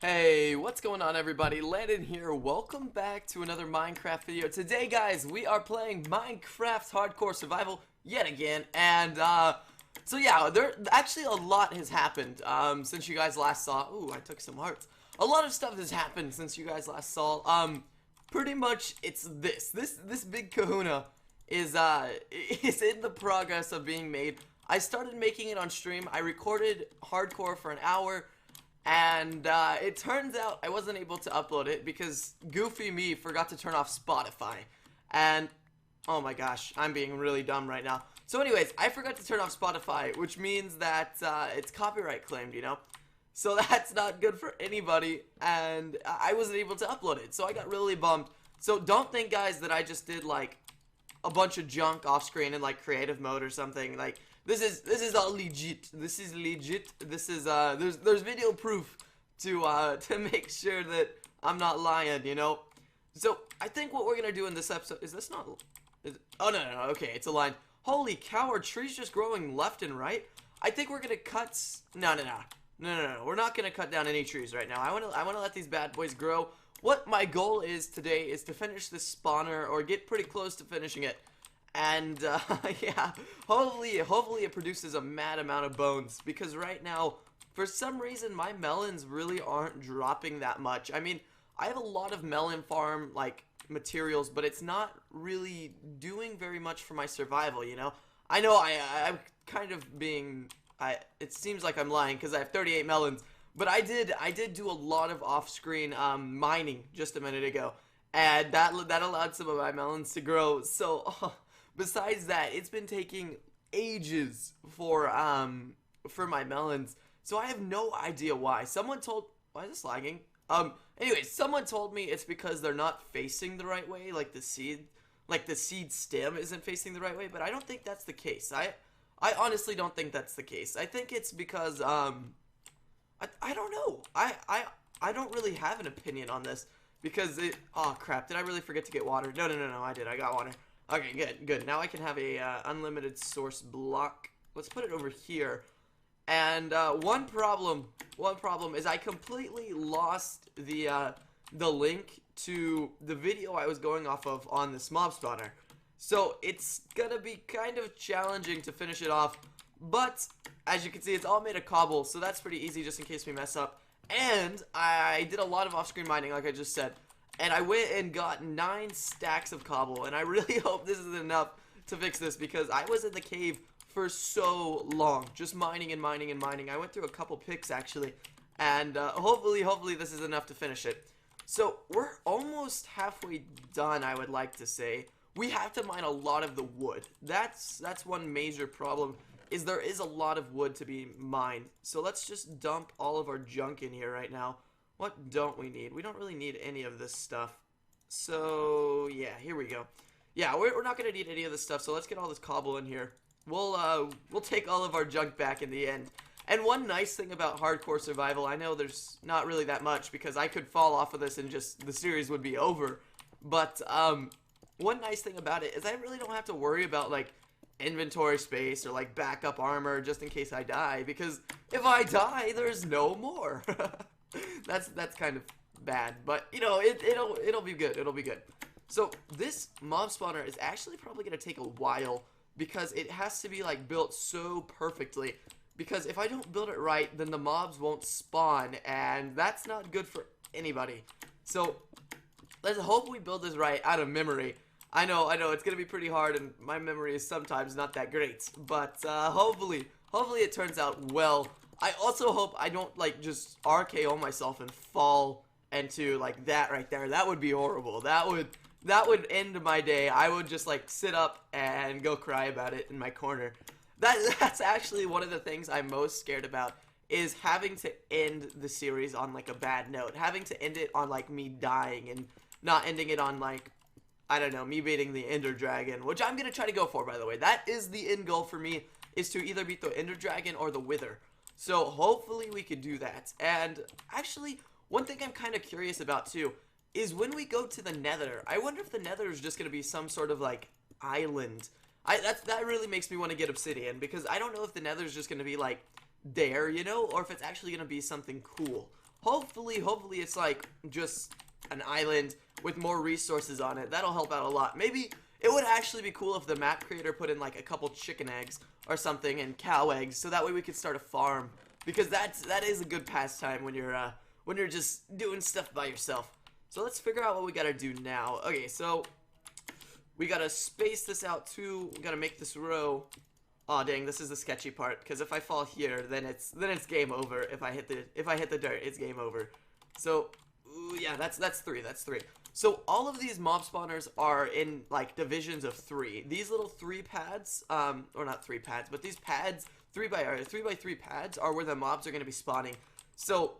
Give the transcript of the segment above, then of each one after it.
Hey, what's going on everybody? Landon here. Welcome back to another Minecraft video. Today, guys, we are playing Minecraft Hardcore Survival yet again. And, so yeah, there actually a lot has happened, since you guys last saw. Ooh, I took some hearts. A lot of stuff has happened since you guys last saw. Pretty much it's this big kahuna is in the progress of being made. I started making it on stream. I recorded hardcore for an hour. And it turns out I wasn't able to upload it because goofy me forgot to turn off Spotify. And, oh my gosh, I'm being really dumb right now. So anyways, I forgot to turn off Spotify, which means that it's copyright claimed, you know? So that's not good for anybody, and I wasn't able to upload it. So I got really bummed. So don't think, guys, that I just did, like, a bunch of junk off screen in, like, creative mode or something. Like, this is all legit. This is legit. This is there's video proof to make sure that I'm not lying, you know. So I think what we're gonna do in this episode is this not. Oh no. Okay, it's a line. Holy cow! Are trees just growing left and right? I think we're gonna cut. No. We're not gonna cut down any trees right now. I wanna let these bad boys grow. What my goal is today is to finish this spawner or get pretty close to finishing it. And, yeah, hopefully it produces a mad amount of bones, because right now, for some reason, my melons really aren't dropping that much. I mean, I have a lot of melon farm, like, materials, but it's not really doing very much for my survival, you know? I know I'm kind of being, it seems like I'm lying, because I have 38 melons, but I did do a lot of off-screen, mining just a minute ago, and that allowed some of my melons to grow, so, besides that, it's been taking ages for my melons, so I have no idea why. Why is this lagging? Anyways, someone told me it's because they're not facing the right way, like the seed stem isn't facing the right way, but I don't think that's the case. I honestly don't think that's the case. I think it's because, I don't know. I don't really have an opinion on this, because oh crap, did I really forget to get water? No, I did, I got water. Okay, good. Now I can have a unlimited source block. Let's put it over here. And one problem is I completely lost the link to the video I was going off of on this mob spawner. So it's gonna be kind of challenging to finish it off. But as you can see, it's all made of cobble, so that's pretty easy just in case we mess up. And I did a lot of off-screen mining, like I just said. And I went and got 9 stacks of cobble, and I really hope this is enough to fix this, because I was in the cave for so long, just mining and mining and mining. I went through a couple picks, actually, and hopefully this is enough to finish it. So we're almost halfway done, I would like to say. We have to mine a lot of the wood. That's one major problem, is there is a lot of wood to be mined. So let's just dump all of our junk in here right now. What don't we need? We don't really need any of this stuff. So, yeah, here we go. Yeah, we're not going to need any of this stuff, so let's get all this cobble in here. We'll take all of our junk back in the end. And one nice thing about hardcore survival, I know there's not really that much, because I could fall off of this and just, the series would be over. But, one nice thing about it is I really don't have to worry about, like, inventory space or, like, backup armor just in case I die, because if I die, there's no more. That's kind of bad, but you know, it'll be good. It'll be good. So this mob spawner is actually probably gonna take a while, because it has to be like built so perfectly, because if I don't build it right, then the mobs won't spawn, and that's not good for anybody. So let's hope we build this right out of memory. I know it's gonna be pretty hard, and my memory is sometimes not that great, but hopefully it turns out well. I also hope I don't, like, just RKO myself and fall into, like, that right there. That would be horrible. That would end my day. I would just, like, sit up and go cry about it in my corner. That's actually one of the things I'm most scared about, is having to end the series on, like, a bad note. Having to end it on, like, me dying, and not ending it on, like, I don't know, me beating the Ender Dragon, which I'm gonna try to go for, by the way. That is the end goal for me, is to either beat the Ender Dragon or the Wither. So hopefully we could do that. And actually, one thing I'm kind of curious about too is when we go to the Nether. I wonder if the Nether is just going to be some sort of like island. That really makes me want to get obsidian, because I don't know if the Nether is just going to be like there, you know, or if it's actually going to be something cool. hopefully it's like just an island with more resources on it. That'll help out a lot. Maybe it would actually be cool if the map creator put in like a couple chicken eggs or something and cow eggs, so that way we could start a farm, because that is a good pastime when you're just doing stuff by yourself. So let's figure out what we gotta do now. Okay, so we gotta space this out too. We gotta make this row. Aw, dang, this is the sketchy part, because if I fall here, then it's game over. If I hit the dirt, it's game over. So, ooh, yeah, that's three. So all of these mob spawners are in like divisions of 3. These little 3 pads, or not 3 pads, but these pads, 3 by 3 pads are where the mobs are gonna be spawning. So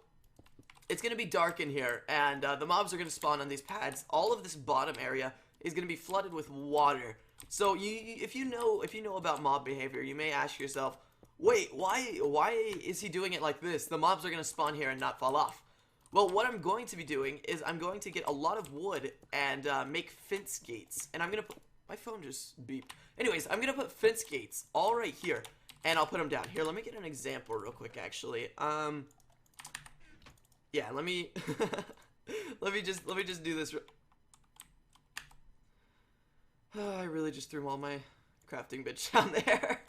it's gonna be dark in here, and the mobs are gonna spawn on these pads. All of this bottom area is gonna be flooded with water. So if you know about mob behavior, you may ask yourself, wait, why is he doing it like this? The mobs are gonna spawn here and not fall off. Well, what I'm going to be doing is I'm going to get a lot of wood and make fence gates. And I'm gonna put, my phone just beeped. Anyways, I'm gonna put fence gates all right here, and I'll put them down here. Let me get an example real quick, actually. Yeah, let me let me just do this. Oh, I really just threw all my crafting bench down there.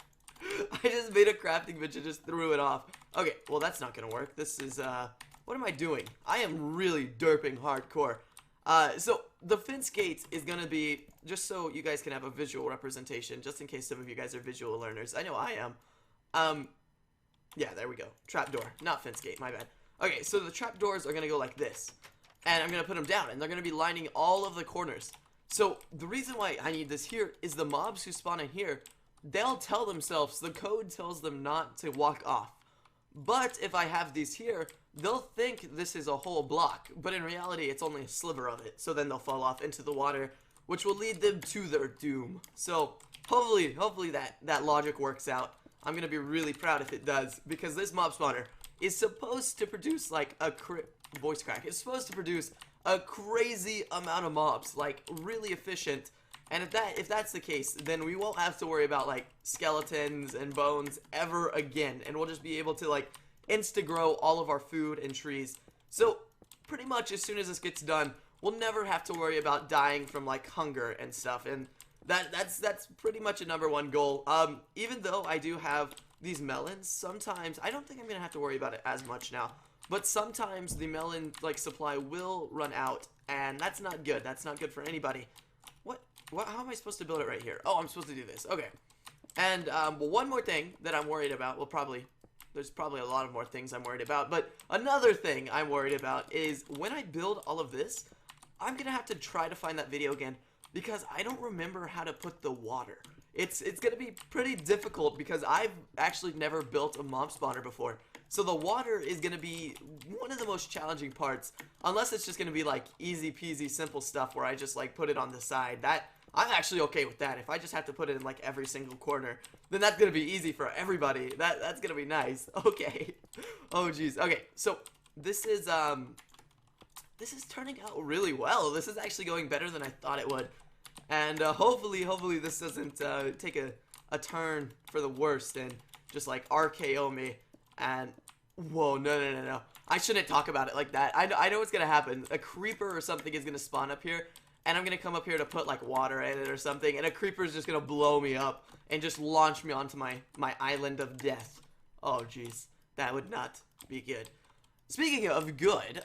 I just made a crafting bench and just threw it off. Okay, well that's not gonna work. This is what am I doing? I am really derping hardcore. So the fence gates is gonna be, just so you guys can have a visual representation, just in case some of you guys are visual learners. I know I am. Yeah, there we go. Trapdoor, not fence gate, my bad. Okay, so the trapdoors are gonna go like this, and I'm gonna put them down, and they're gonna be lining all of the corners. So the reason why I need this here is the mobs who spawn in here, they'll tell themselves, the code tells them not to walk off. But if I have these here, they'll think this is a whole block, but in reality it's only a sliver of it. So then they'll fall off into the water, which will lead them to their doom. So hopefully that logic works out. I'm gonna be really proud if it does, because this mob spawner is supposed to produce like a voice crack. It's supposed to produce a crazy amount of mobs, like really efficient. And if that's the case, then we won't have to worry about like skeletons and bones ever again, and we'll just be able to like insta-grow all of our food and trees. So pretty much as soon as this gets done, we'll never have to worry about dying from like hunger and stuff, and that's pretty much a #1 goal. Even though I do have these melons, sometimes I don't think I'm gonna have to worry about it as much now, but sometimes the melon like supply will run out, and that's not good. That's not good for anybody. How am I supposed to build it right here? Oh, I'm supposed to do this. Okay. And well, one more thing that I'm worried about, there's probably a lot of more things I'm worried about, but another thing I'm worried about is when I build all of this, I'm gonna have to try to find that video again, because I don't remember how to put the water. It's gonna be pretty difficult, because I've actually never built a mob spawner before. So the water is gonna be one of the most challenging parts, unless it's just gonna be like easy peasy simple stuff where I just like put it on the side. That I'm actually okay with that. If I just have to put it in like every single corner, then that's gonna be easy for everybody. That's gonna be nice. Okay. Oh jeez. Okay, so this is turning out really well. This is actually going better than I thought it would. And hopefully this doesn't take a turn for the worst and just like RKO me. And whoa, no. I shouldn't talk about it like that. I know what's gonna happen. A creeper or something is gonna spawn up here, and I'm gonna come up here to put like water in it or something, and a creeper is just gonna blow me up and just launch me onto my island of death. Oh jeez, that would not be good. Speaking of good,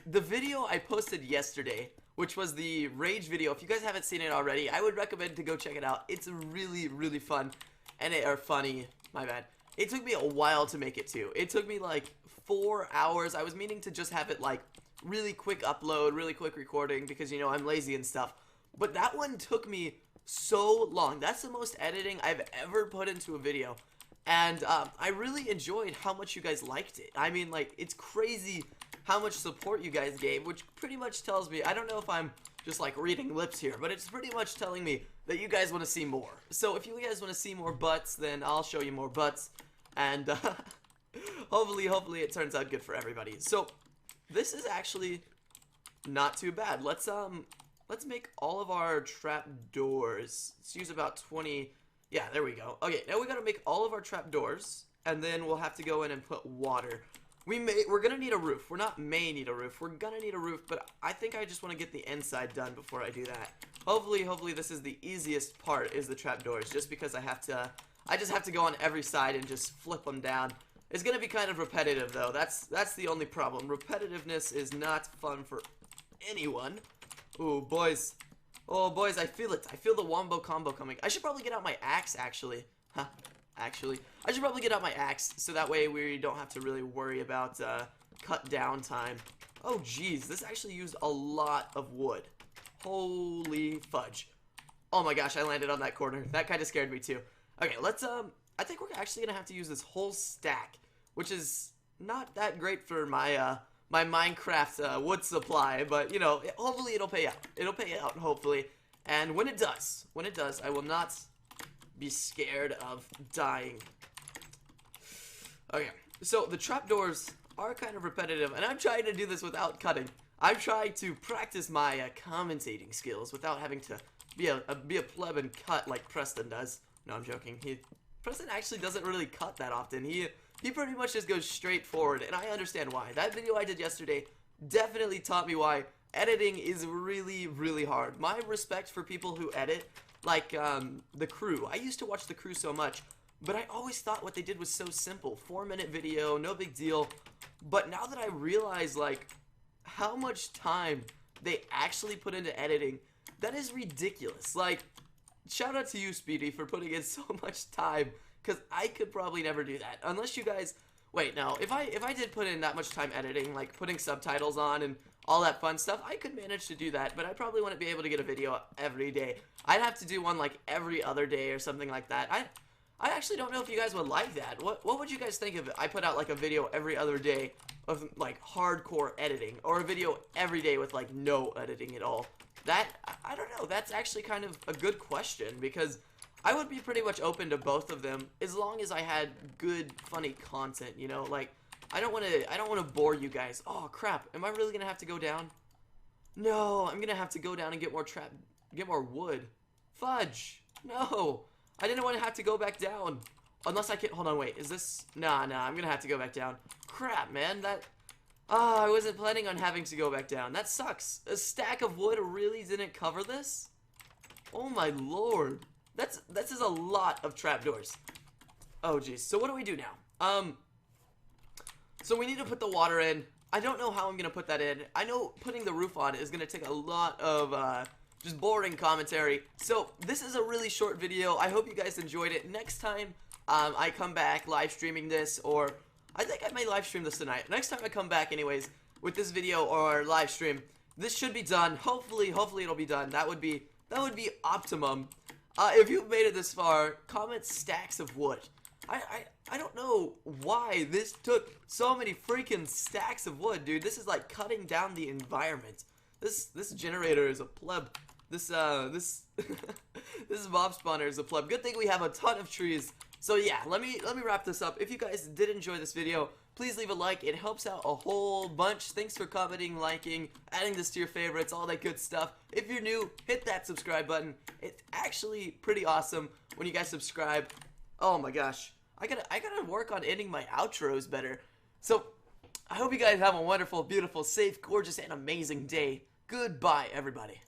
the video I posted yesterday, which was the rage video, if you guys haven't seen it already, I would recommend to go check it out. It's really fun, and funny, my bad. It took me a while to make it too. It took me like 4 hours. I was meaning to just have it like really quick upload, really quick recording, because you know I'm lazy and stuff. But that one took me so long. That's the most editing I've ever put into a video. And I really enjoyed how much you guys liked it. I mean, like, it's crazy how much support you guys gave, which pretty much tells me, I don't know if I'm just like reading lips here, but it's pretty much telling me that you guys want to see more. So if you guys want to see more butts, then I'll show you more butts. And hopefully it turns out good for everybody. So this is actually not too bad. Let's make all of our trap doors. Let's use about 20. Yeah, there we go. Okay, now we gotta make all of our trap doors, and then we'll have to go in and put water. we're gonna need a roof. We're not need a roof. We're gonna need a roof, but I think I just want to get the inside done before I do that. Hopefully this is the easiest part, is the trapdoors, just because I just have to go on every side and just flip them down. It's gonna be kind of repetitive though. That's the only problem. Repetitiveness is not fun for anyone. Ooh, boys. Oh, boys, I feel it. I feel the wombo combo coming. I should probably get out my axe, actually. Huh. Actually, I should probably get out my axe, so that way we don't have to really worry about cut down time. Oh, jeez, this actually used a lot of wood. Holy fudge. Oh my gosh, I landed on that corner. That kind of scared me too. Okay, let's, I think we're actually going to have to use this whole stack, which is not that great for my, my Minecraft wood supply, but, you know, hopefully it'll pay out. It'll pay out, hopefully. And when it does, I will not be scared of dying. Okay, so the trapdoors are kind of repetitive, and I'm trying to do this without cutting. I'm trying to practice my commentating skills without having to be a pleb and cut like Preston does. No, I'm joking. Preston actually doesn't really cut that often. He pretty much just goes straight forward, and I understand why. That video I did yesterday definitely taught me why editing is really, really hard. My respect for people who edit, like The Crew. I used to watch The Crew so much, but I always thought what they did was so simple. 4-minute video, no big deal. But now that I realize, like, how much time they actually put into editing, that is ridiculous. Like, shout out to you, Speedy, for putting in so much time, because I could probably never do that. Unless you guys... Wait, no, if I did put in that much time editing, like putting subtitles on and all that fun stuff, I could manage to do that, but I probably wouldn't be able to get a video every day. I'd have to do one like every other day or something like that. I actually don't know if you guys would like that. What would you guys think if I put out like a video every other day of like hardcore editing, or a video every day with like no editing at all? That, I don't know, that's actually kind of a good question, because I would be pretty much open to both of them as long as I had good, funny content, you know? Like, I don't want to bore you guys. Oh, crap. Am I really going to have to go down? No, I'm going to have to go down and get more wood. Fudge. No. I didn't want to have to go back down. Unless I can, hold on, wait. Is this, nah, I'm going to have to go back down. Crap, man. I wasn't planning on having to go back down. That sucks. A stack of wood really didn't cover this? Oh, my lord. That's just a lot of trapdoors. Oh, geez. So what do we do now? So we need to put the water in. I don't know how I'm going to put that in. I know putting the roof on is going to take a lot of just boring commentary. So this is a really short video. I hope you guys enjoyed it. Next time I come back live streaming this, or I think I may live stream this tonight. Next time I come back anyways with this video or live stream, this should be done. Hopefully it'll be done. That would be optimum. If you've made it this far, comment stacks of wood. I don't know why this took so many freaking stacks of wood, dude. This is like cutting down the environment. This generator is a pleb. This this mob spawner is a pleb. Good thing we have a ton of trees. So yeah, let me wrap this up. If you guys did enjoy this video, please leave a like. It helps out a whole bunch. Thanks for commenting, liking, adding this to your favorites, all that good stuff. If you're new, hit that subscribe button. It's actually pretty awesome when you guys subscribe. Oh my gosh. I gotta work on ending my outros better. So, I hope you guys have a wonderful, beautiful, safe, gorgeous, and amazing day. Goodbye, everybody.